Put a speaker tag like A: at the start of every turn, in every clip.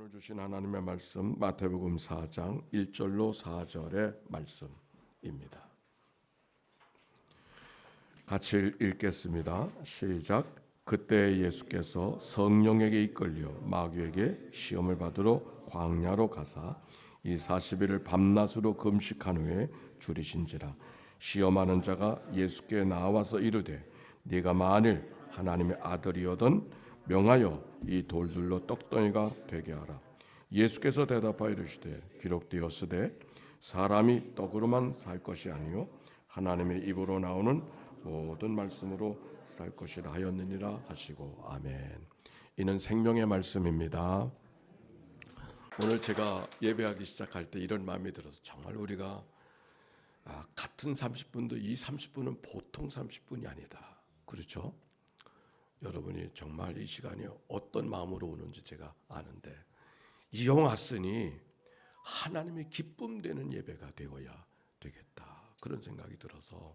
A: 오늘 주신 하나님의 말씀 마태복음 4장 1절로 4절의 말씀입니다. 같이 읽겠습니다. 시작. 그때 예수께서 성령에게 이끌려 마귀에게 시험을 받으러 광야로 가사 이 40일을 밤낮으로 금식한 후에 줄이신지라. 시험하는 자가 예수께 나와서 이르되 네가 만일 하나님의 아들이거든 명하여 이 돌들로 떡덩이가 되게 하라. 예수께서 대답하여 이르시되 기록되었으되 사람이 떡으로만 살 것이 아니요 하나님의 입으로 나오는 모든 말씀으로 살 것이라 하였느니라 하시고 아멘. 이는 생명의 말씀입니다. 오늘 제가 예배하기 시작할 때 이런 마음이 들어서 정말 우리가 같은 30분도 이 30분은 보통 30분이 아니다. 그렇죠? 여러분이 정말 이 시간이 어떤 마음으로 오는지 제가 아는데 이왕 왔으니 하나님의 기쁨 되는 예배가 되어야 되겠다. 그런 생각이 들어서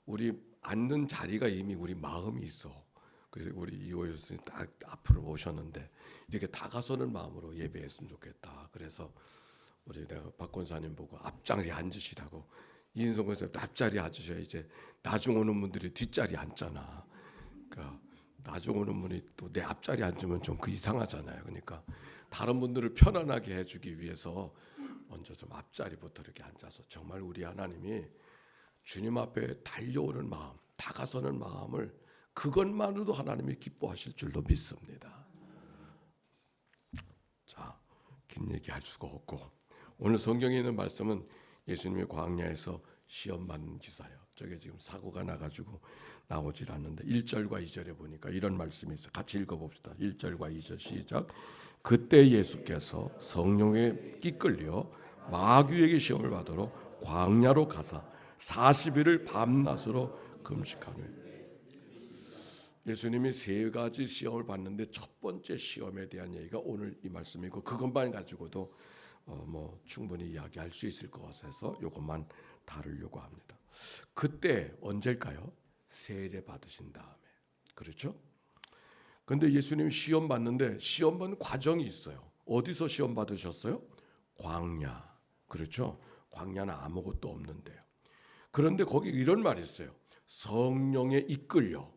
A: 우리 앉는 자리가 이미 우리 마음이 있어. 그래서 우리 이호일 선생님 딱 앞으로 오셨는데 이렇게 다가서는 마음으로 예배했으면 좋겠다. 그래서 우리 내가 박 권사님 보고 앞자리에 앉으시라고 이인성 권사님 앞자리에 앉으셔야 이제 나중 오는 분들이 뒷자리에 앉잖아. 그러니까 나중 오는 분이 또 내 앞자리에 앉으면 좀 그 이상하잖아요. 그러니까 다른 분들을 편안하게 해주기 위해서 먼저 좀 앞자리부터 이렇게 앉아서 정말 우리 하나님이 주님 앞에 달려오는 마음, 다가서는 마음을 그것만으로도 하나님이 기뻐하실 줄로 믿습니다. 자, 긴 얘기할 수가 없고 오늘 성경에 있는 말씀은 예수님이 광야에서 시험 받는 기사예요. 저게 지금 사고가 나가지고 나오질 않는데 1절과 2절에 보니까 이런 말씀이 있어요. 같이 읽어봅시다. 1절과 2절 시작. 그때 예수께서 성령에 이끌려 마귀에게 시험을 받으러 광야로 가사 40일을 밤낮으로 금식한 후에 예수님이 세 가지 시험을 받는데 첫 번째 시험에 대한 얘기가 오늘 이 말씀이고 그것만 가지고도 충분히 이야기할 수 있을 것 같아서 이것만 다루려고 합니다. 그때 언제일까요? 세례 받으신 다음에. 그렇죠? 근데 예수님이 시험 받는데 시험 받는 과정이 있어요. 어디서 시험 받으셨어요? 광야. 그렇죠? 광야는 아무것도 없는데요. 그런데 거기 이런 말이 있어요. 성령에 이끌려.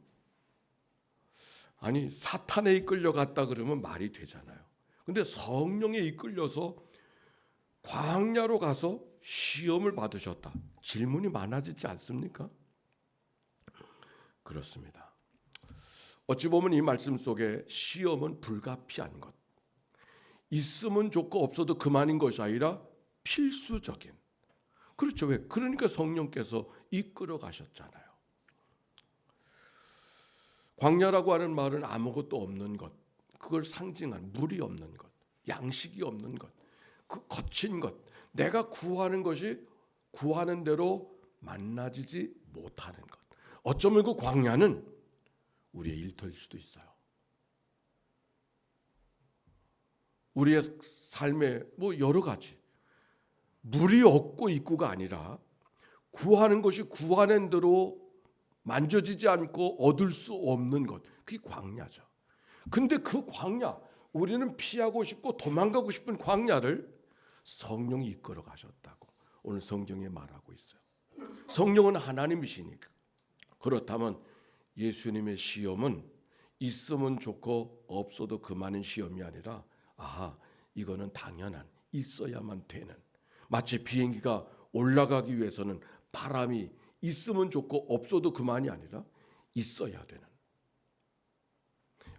A: 아니 사탄에 이끌려 갔다 그러면 말이 되잖아요. 근데 성령에 이끌려서 광야로 가서 시험을 받으셨다. 질문이 많아지지 않습니까? 그렇습니다. 어찌 보면 이 말씀 속에 시험은 불가피한 것, 있으면 좋고 없어도 그만인 것이 아니라 필수적인. 그렇죠. 왜? 그러니까 성령께서 이끌어 가셨잖아요. 광야라고 하는 말은 아무것도 없는 것, 그걸 상징한 물이 없는 것, 양식이 없는 것, 그 거친 것, 내가 구하는 것이 구하는 대로 만나지지 못하는 것. 어쩌면 그 광야는 우리의 일터일 수도 있어요. 우리의 삶에 여러 가지 물이 없고 입구가 아니라 구하는 것이 구하는 대로 만져지지 않고 얻을 수 없는 것, 그게 광야죠. 근데 그 광야, 우리는 피하고 싶고 도망가고 싶은 광야를 성령이 이끌어 가셨다고 오늘 성경에 말하고 있어요. 성령은 하나님이시니까. 그렇다면 예수님의 시험은 있으면 좋고 없어도 그만인 시험이 아니라 이거는 당연한, 있어야만 되는, 마치 비행기가 올라가기 위해서는 바람이 있으면 좋고 없어도 그만이 아니라 있어야 되는.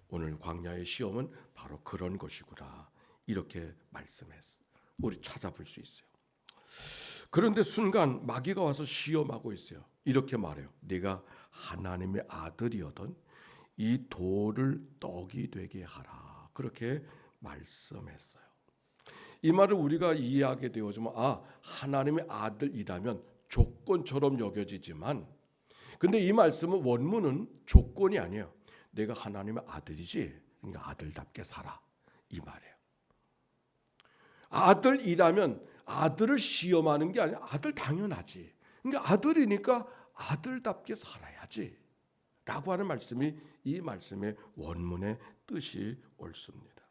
A: 오늘 광야의 시험은 바로 그런 것이구나. 이렇게 말씀했어요. 우리 찾아볼 수 있어요. 그런데 순간 마귀가 와서 시험하고 있어요. 이렇게 말해요. 네가 하나님의 아들이거든 이 돌을 떡이 되게 하라. 그렇게 말씀했어요. 이 말을 우리가 이해하게 되어지면 하나님의 아들이라면 조건처럼 여겨지지만 근데 이 말씀은 원문은 조건이 아니에요. 내가 하나님의 아들이지. 그러니까 아들답게 살아. 이 말이에요. 아들이라면 아들을 시험하는 게 아니라 아들 당연하지. 그러니까 아들이니까 아들답게 살아야지. 라고 하는 말씀이 이 말씀의 원문의 뜻이 옳습니다.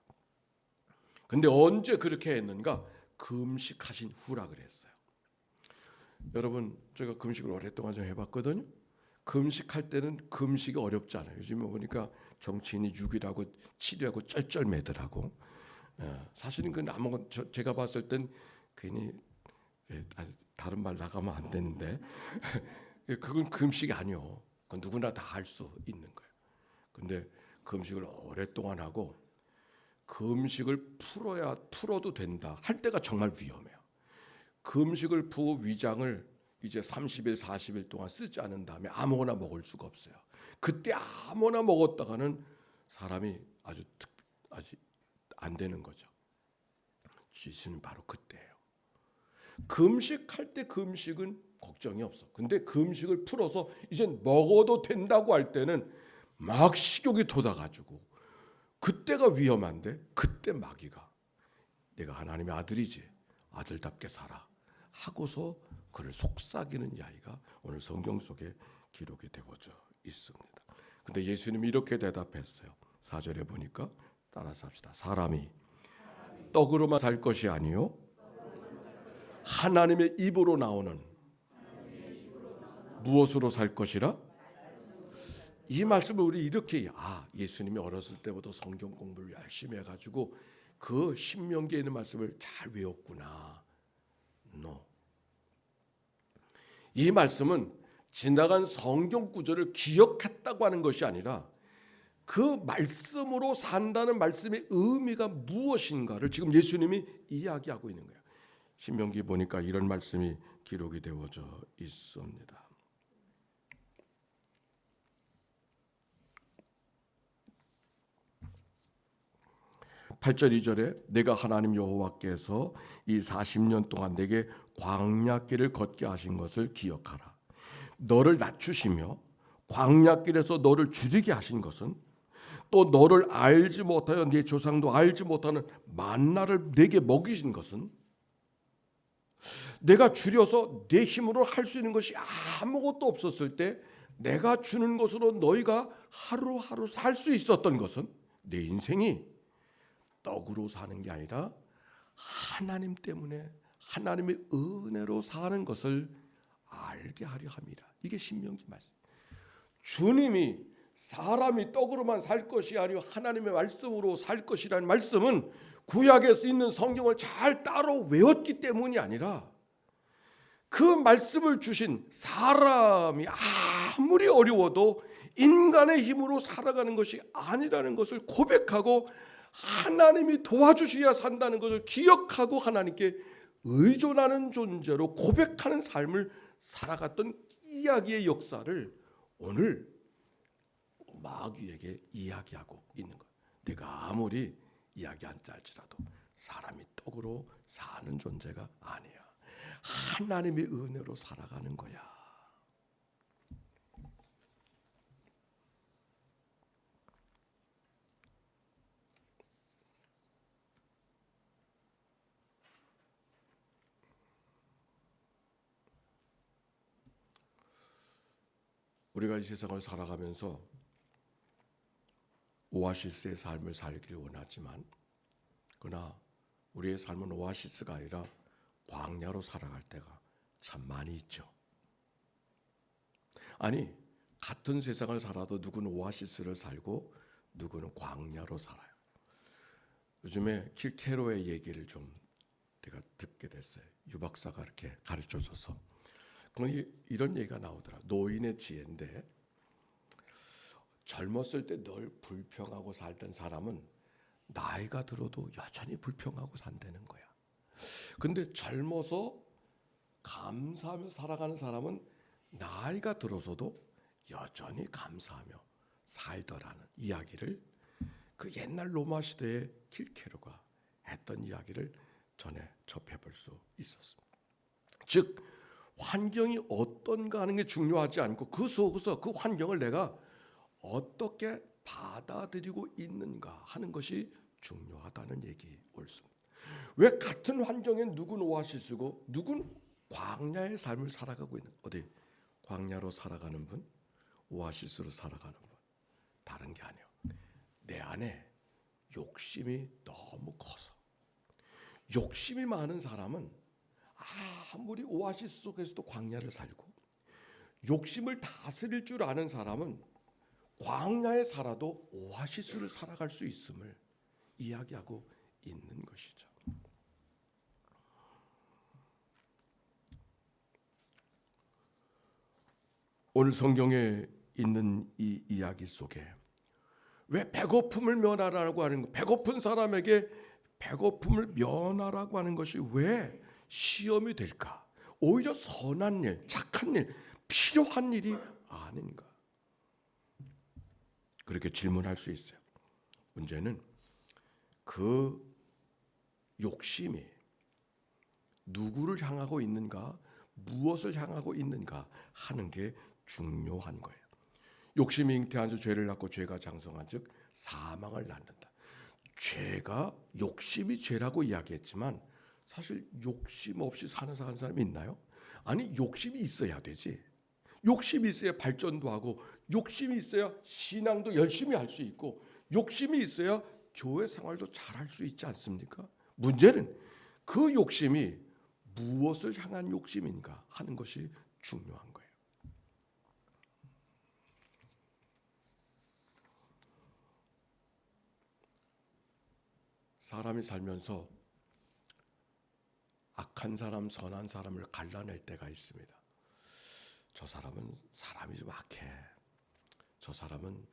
A: 근데 언제 그렇게 했는가? 금식하신 후라 그랬어요. 여러분, 제가 금식을 오랫동안 좀 해봤거든요. 금식할 때는 금식이 어렵지 않아요. 요즘에 보니까 정치인이 6일하고 7일하고 쩔쩔매더라고. 사실은 그 아무것도 제가 봤을 땐 괜히 다른 말 나가면 안 되는데 그건 금식이 아니요. 그건 누구나 다 할 수 있는 거예요. 근데 금식을 오랫동안 하고 금식을 풀어도 된다 할 때가 정말 위험해요. 금식을 푸고 위장을 이제 30일, 40일 동안 쓰지 않은 다음에 아무거나 먹을 수가 없어요. 그때 아무거나 먹었다가는 사람이 아주 안 되는 거죠. 지수는 바로 그때예요. 금식할 때 금식은 걱정이 없어. 근데 금식을 풀어서 이제 먹어도 된다고 할 때는 막 식욕이 돋아가지고 그때가 위험한데, 그때 마귀가 내가 하나님의 아들이지, 아들답게 살아 하고서 그를 속삭이는 이야기가 오늘 성경 속에 기록이 되어져 있습니다. 근데 예수님이 이렇게 대답했어요. 4절에 보니까 따라서 합시다. 사람이 떡으로만 살 것이 아니요 하나님의 입으로 나오는 무엇으로 살 것이라? 이 말씀을 우리 이렇게, 예수님이 어렸을 때부터 성경 공부를 열심히 해가지고 그 신명기에 있는 말씀을 잘 외웠구나. No. 이 말씀은 지나간 성경 구절을 기억했다고 하는 것이 아니라 그 말씀으로 산다는 말씀의 의미가 무엇인가를 지금 예수님이 이야기하고 있는 거예요. 신명기 보니까 이런 말씀이 기록이 되어져 있습니다. 8절 2절에 내가 하나님 여호와께서 이 40년 동안 내게 광야길을 걷게 하신 것을 기억하라. 너를 낮추시며 광야길에서 너를 줄이게 하신 것은 또 너를 알지 못하여 네 조상도 알지 못하는 만나를 내게 먹이신 것은 내가 줄여서 내 힘으로 할 수 있는 것이 아무것도 없었을 때 내가 주는 것으로 너희가 하루하루 살 수 있었던 것은 내 인생이 떡으로 사는 게 아니라 하나님 때문에 하나님의 은혜로 사는 것을 알게 하려 합니다. 이게 신명기 말씀. 주님이 사람이 떡으로만 살 것이 아니요 하나님의 말씀으로 살 것이라는 말씀은 구약에 있는 성경을 잘 따로 외웠기 때문이 아니라 그 말씀을 주신 사람이 아무리 어려워도 인간의 힘으로 살아가는 것이 아니라는 것을 고백하고 하나님이 도와주셔야 산다는 것을 기억하고 하나님께 의존하는 존재로 고백하는 삶을 살아갔던 이야기의 역사를 오늘 마귀에게 이야기하고 있는 거예요. 내가 아무리 이야기한다 할지라도 사람이 떡으로 사는 존재가 아니야. 하나님의 은혜로 살아가는 거야. 우리가 이 세상을 살아가면서 오아시스의 삶을 살길 원하지만 그러나 우리의 삶은 오아시스가 아니라 광야로 살아갈 때가 참 많이 있죠. 아니, 같은 세상을 살아도 누구는 오아시스를 살고 누구는 광야로 살아요. 요즘에 킬케로의 얘기를 좀 제가 듣게 됐어요. 유 박사가 이렇게 가르쳐줘서 이런 얘기가 나오더라. 노인의 지혜인데 젊었을 때 늘 불평하고 살던 사람은 나이가 들어도 여전히 불평하고 산다는 거야. 근데 젊어서 감사하며 살아가는 사람은 나이가 들어서도 여전히 감사하며 살더라는 이야기를 그 옛날 로마 시대의 킬케로가 했던 이야기를 전에 접해볼 수 있었습니다. 즉 환경이 어떤가 하는 게 중요하지 않고 그 속에서 그 환경을 내가 어떻게 받아들이고 있는가 하는 것이 중요하다는 얘기 옳습니다. 왜 같은 환경에 누군 오아시스고 누군 광야의 삶을 살아가고 있는, 어디 광야로 살아가는 분, 오아시스로 살아가는 분, 다른 게 아니에요. 내 안에 욕심이 너무 커서 욕심이 많은 사람은 아무리 오아시스 속에서도 광야를 살고, 욕심을 다스릴 줄 아는 사람은 광야에 살아도 오아시스를 살아갈 수 있음을 이야기하고 있는 것이죠. 오늘 성경에 있는 이 이야기 속에 왜 배고픔을 면하라고 하는 것, 배고픈 사람에게 배고픔을 면하라고 하는 것이 왜 시험이 될까? 오히려 선한 일, 착한 일, 필요한 일이 아닌가? 그렇게 질문할 수 있어요. 문제는 그 욕심이 누구를 향하고 있는가, 무엇을 향하고 있는가 하는 게 중요한 거예요. 욕심이 잉태한 즉 죄를 낳고 죄가 장성한 즉 사망을 낳는다. 죄가 욕심이 죄라고 이야기했지만 사실 욕심 없이 사는 사람이 있나요? 아니, 욕심이 있어야 되지. 욕심이 있어야 발전도 하고, 욕심이 있어야 신앙도 열심히 할 수 있고, 욕심이 있어야 교회 생활도 잘할 수 있지 않습니까? 문제는 그 욕심이 무엇을 향한 욕심인가 하는 것이 중요한 거예요. 사람이 살면서 악한 사람, 선한 사람을 갈라낼 때가 있습니다. 저 사람은 사람이 좀 악해. 저 사람은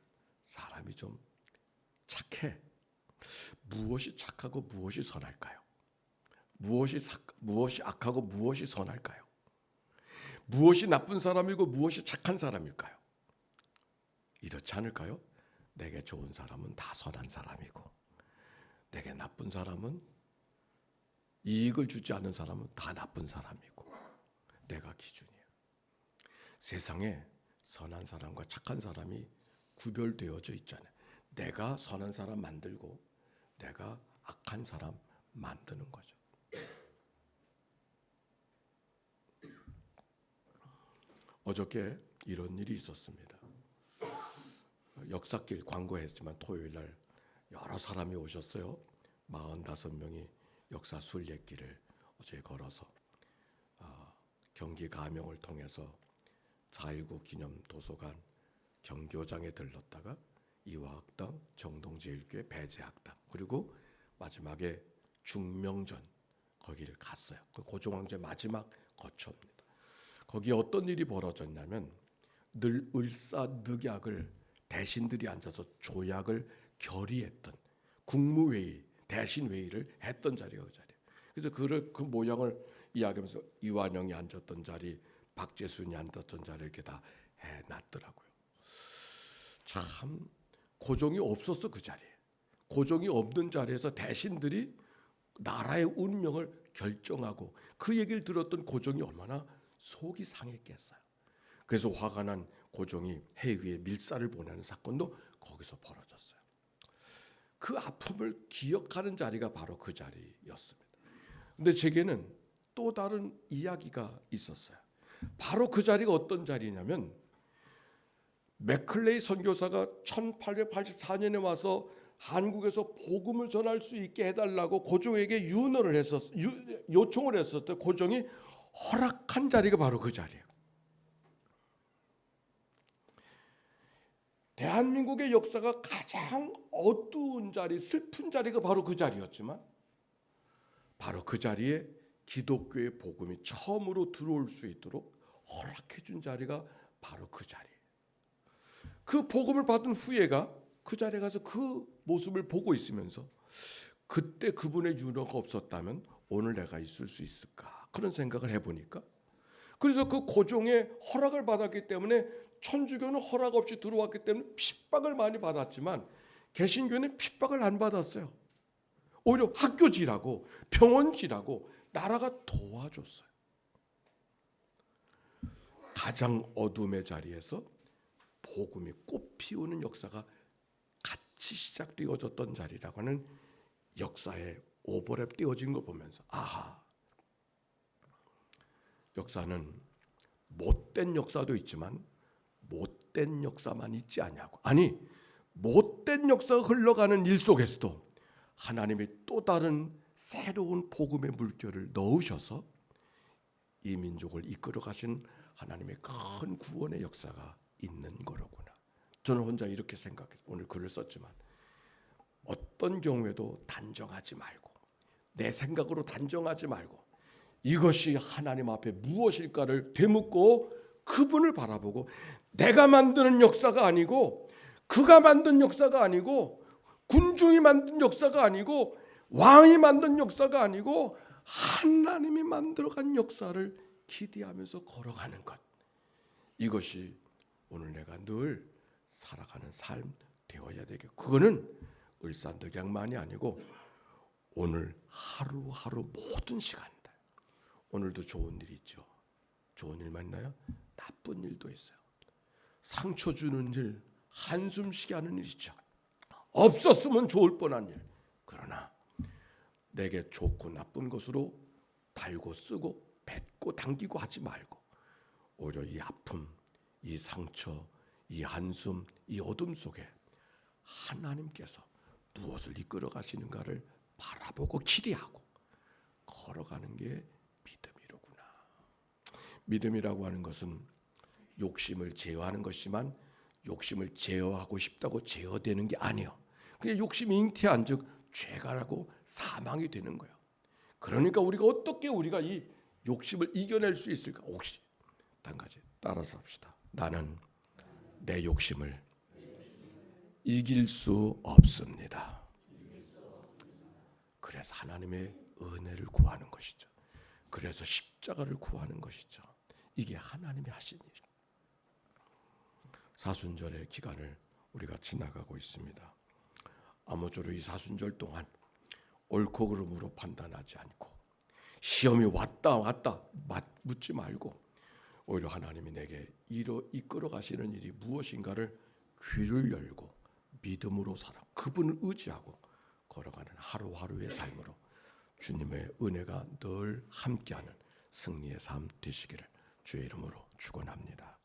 A: 사람이 좀 착해. 무엇이 착하고 무엇이 선할까요? 무엇이 악하고 무엇이 선할까요? 무엇이 나쁜 사람이고 무엇이 착한 사람일까요? 이렇지 않을까요? 내게 좋은 사람은 다 선한 사람이고, 내게 나쁜 사람은, 이익을 주지 않는 사람은 다 나쁜 사람이고, 내가 기준이에요. 세상에 선한 사람과 착한 사람이 구별되어져 있잖아요. 내가 선한 사람 만들고 내가 악한 사람 만드는 거죠. 어저께 이런 일이 있었습니다. 역사길 광고했지만 토요일 날 여러 사람이 오셨어요. 45명이 역사 순례길을 어제 걸어서 경기 가명을 통해서 4.19 기념 도서관 경교장에 들렀다가 이화학당, 정동제일교회 배제학당, 그리고 마지막에 중명전 거기를 갔어요. 그 고종황제 마지막 거처입니다. 거기에 어떤 일이 벌어졌냐면 늘 을사늑약을 대신들이 앉아서 조약을 결의했던 국무회의, 대신회의를 했던 자리가 그 자리예요. 그래서 그 모양을 이야기하면서 이완영이 앉았던 자리, 박재순이 앉았던 자리를 이렇게 다 해놨더라고요. 참 고종이 없었어. 그 자리에 고종이 없는 자리에서 대신들이 나라의 운명을 결정하고 그 얘기를 들었던 고종이 얼마나 속이 상했겠어요. 그래서 화가 난 고종이 해위에 밀사를 보내는 사건도 거기서 벌어졌어요. 그 아픔을 기억하는 자리가 바로 그 자리였습니다. 근데 제게는 또 다른 이야기가 있었어요. 바로 그 자리가 어떤 자리냐면 맥클레이 선교사가 1884년에 와서 한국에서 복음을 전할 수 있게 해달라고 고종에게 요청을 했었대. 고종이 허락한 자리가 바로 그 자리예요. 대한민국의 역사가 가장 어두운 자리, 슬픈 자리가 바로 그 자리였지만 바로 그 자리에 기독교의 복음이 처음으로 들어올 수 있도록 허락해 준 자리가 바로 그 자리예요. 그 복음을 받은 후예가 그 자리에 가서 그 모습을 보고 있으면서 그때 그분의 윤허가 없었다면 오늘 내가 있을 수 있을까? 그런 생각을 해보니까, 그래서 그 고종의 허락을 받았기 때문에 천주교는 허락 없이 들어왔기 때문에 핍박을 많이 받았지만 개신교는 핍박을 안 받았어요. 오히려 학교지라고 병원지라고 나라가 도와줬어요. 가장 어둠의 자리에서 복음이 꽃 피우는 역사가 같이 시작되어졌던 자리라고 하는 역사의 오버랩 띄워진 거 보면서 아하, 역사는 못된 역사도 있지만 못된 역사만 있지 않냐고. 아니, 못된 역사가 흘러가는 일 속에서도 하나님이 또 다른 새로운 복음의 물결을 넣으셔서 이 민족을 이끌어 가신 하나님의 큰 구원의 역사가 있는 거로구나. 저는 혼자 이렇게 생각해서 오늘 글을 썼지만, 어떤 경우에도 단정하지 말고, 내 생각으로 단정하지 말고, 이것이 하나님 앞에 무엇일까를 되묻고 그분을 바라보고, 내가 만드는 역사가 아니고, 그가 만든 역사가 아니고, 군중이 만든 역사가 아니고, 왕이 만든 역사가 아니고, 하나님이 만들어간 역사를 기대하면서 걸어가는 것, 이것이 오늘 내가 늘 살아가는 삶 되어야 되겠고, 그거는 을산덕양만이 아니고 오늘 하루하루 모든 시간들. 오늘도 좋은 일 있죠. 좋은 일만 있나요? 나쁜 일도 있어요. 상처 주는 일, 한숨 쉬게 하는 일 있죠. 없었으면 좋을 뻔한 일. 그러나 내게 좋고 나쁜 것으로 달고 쓰고 뱉고 당기고 하지 말고, 오히려 이 아픔, 이 상처, 이 한숨, 이 어둠 속에 하나님께서 무엇을 이끌어 가시는가를 바라보고 기대하고 걸어가는 게 믿음이로구나. 믿음이라고 하는 것은 욕심을 제어하는 것이지만, 욕심을 제어하고 싶다고 제어되는 게 아니에요. 그게 욕심이 잉태한 즉 죄가라고 사망이 되는 거예요. 그러니까 우리가 어떻게 우리가 이 욕심을 이겨낼 수 있을까? 혹시 한 가지 따라서 합시다. 나는 내 욕심을 이길 수 없습니다. 그래서 하나님의 은혜를 구하는 것이죠. 그래서 십자가를 구하는 것이죠. 이게 하나님이 하신 일. 사순절의 기간을 우리가 지나가고 있습니다. 아무쪼록 이 사순절 동안 옳고 그름으로 판단하지 않고, 시험이 왔다 묻지 말고, 오히려 하나님이 내게 이끌어 가시는 일이 무엇인가를 귀를 열고 믿음으로 살아 그분을 의지하고 걸어가는 하루하루의 삶으로 주님의 은혜가 늘 함께하는 승리의 삶 되시기를 주의 이름으로 축원합니다.